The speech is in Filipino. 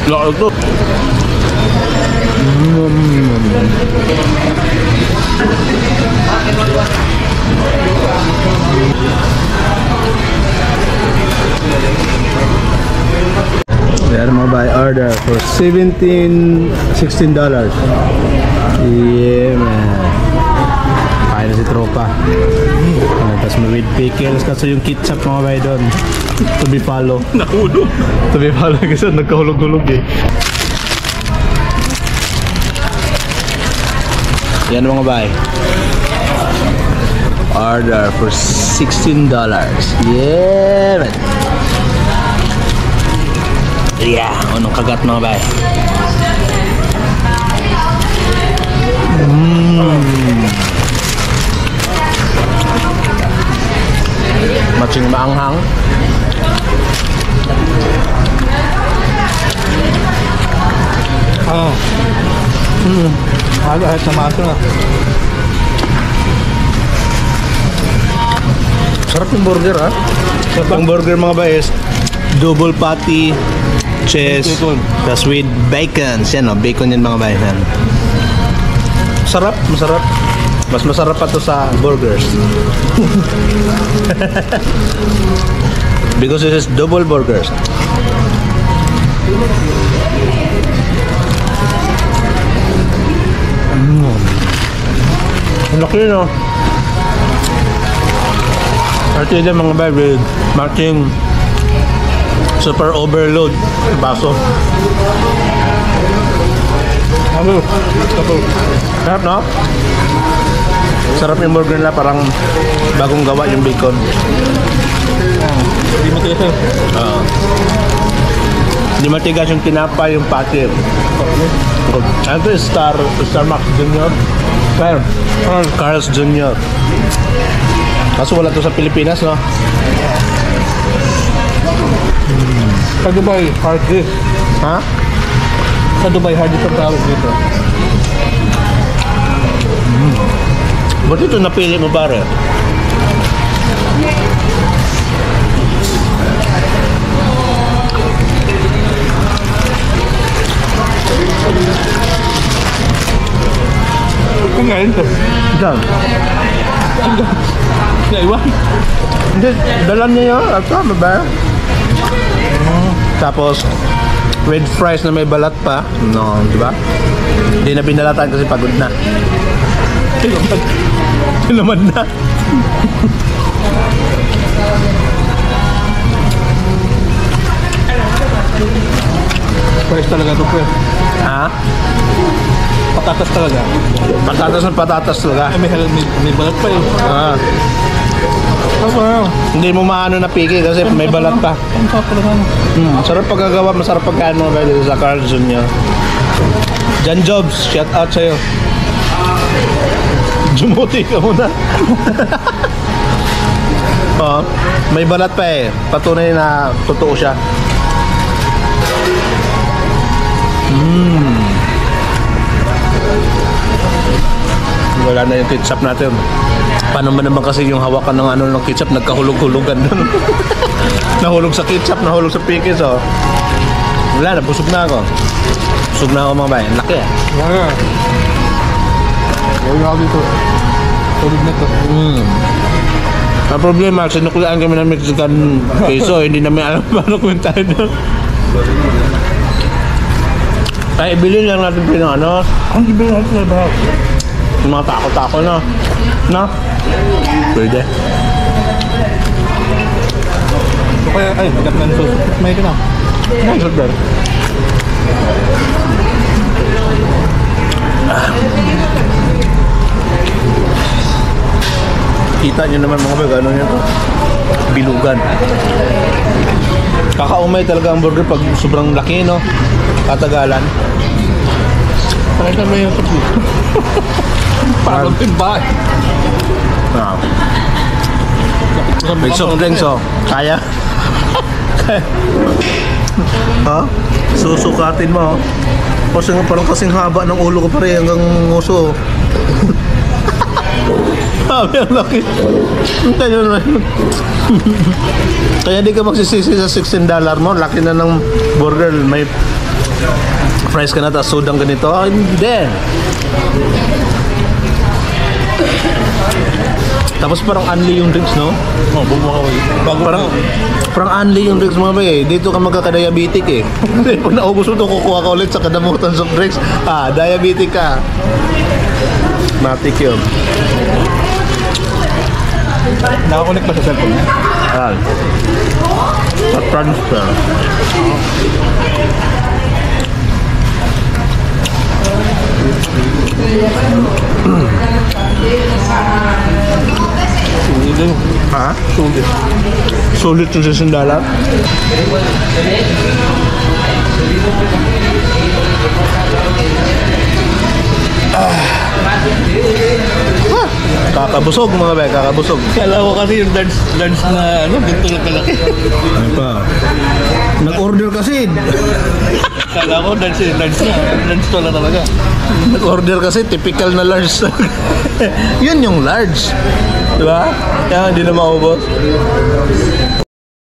Laki ito. There mga bay, order for $16. Yeah man. Kain na si tropa. Tapos may with pickles kasi yung ketchup mga bay doon. To be follow. Nahulog. To be follow kasi nagkahulog-hulog eh. Yan mga bay. Order for $16. Yeah man. Yeah, anong kagat mga bay. Matching maanghang. Agak sama asin lah. Sarap yung burger ha. Sarap yung burger mga bay is double patty, cheese, tas with bacon. Yan o, bacon yan mga bay. Yan. Sarap, masarap. Mas masarap pa to sa burgers. Because this is double burgers. Ang laki no. Arte din mga bay with matching super overload baso. Sarap no? Sarap yung burger nila, parang bagong gawa yung bacon. Hindi matigas. Hindi matigas yung tinapa yung patty. Ano ito? Starbucks Junior? Carl's Junior. Kaso wala to sa Pilipinas no? Sa Dubai, hard dish. Ha? Sa Dubai, hard dish ang tawag dito. Ba't ito napili mo pare? Kung ngayon to. Diyan. Naiwan. Hindi, dalan niya yun. Ito, ba? Tapos, with fries na may balat pa. No, di ba? Hindi na binalatan kasi pagod na. Tinamad na. Fries talaga ito po eh. Ha? Patatas talaga. Patatas na patatas talaga. Ay, may balat pa eh. Ah. Hindi mo maano na piki kasi may balat pa. Ang sarap talaga. Sarap pagkagawa, masarap pagkain mo ba dito sa Carl's Junior. Jan Jobs, shout out sa'yo. Jumuti ka muna. Oh, may balat pa eh. Patunay na totoo siya. Wala na yung ketchup natin. Paano ba naman kasi yung hawakan ng ano ng ketchup nagkahulog-hulugan doon. Nahulog sa ketchup, nahulog sa pikis oh. Wala na, busog na ako. Busog na ako mga bayan. Laki ah. Wala. Wala ako dito. Tulog na to. Ang problema, sinuklaan kami ng Mexican peso. Hindi namin alam paano kumentahin doon. Ay, ibilin lang natin pinang ano. Ang ibilin natin na ba? Yung mga tako-tako na. Na? Pwede. Kaya, ay, higap na nito. May ka na. Nice of that. Kita nyo naman mga bag, ano nyo? Bilugan. Kakaumay talaga ang burger pag sobrang laki, no? Katagalan. Pakita mo yung sabi. Parang timbay. Ah. May soft drinks, oh. Kaya? Ha? Susukatin mo, oh. Kasi nga parang kasing haba ng ulo ko pa rin hanggang nguso. Sabi ang laki. Kaya di ka magsisisi sa $16 mo. Laki na ng burger. May Fries ka na, tapos sodang ganito. Hindi. Tapos parang unli yung drinks, no? Oh, bumuha ko. Parang unli yung drinks mga bay. Dito ka magkaka-diabetic eh. Pag naubos mo ito, kukuha ka ulit sa kadamutan soft drinks. Diabetic ka. Matik yun. Nakakonect pa sa cellphone. Ayan. Pa-transfer. Sulit. Ha? Sulit. Sulit yung $6. Kakabusog mga bay, kakabusog. Kala ko kasi yung lunch na ano, ganito lang kalaki. Ano pa? Nag-order kasi. Kala ko lunch na. Lunch to lang talaga. Nag-order kasi, typical na large. Yun yung large. Diba? Kaya hindi na maubos.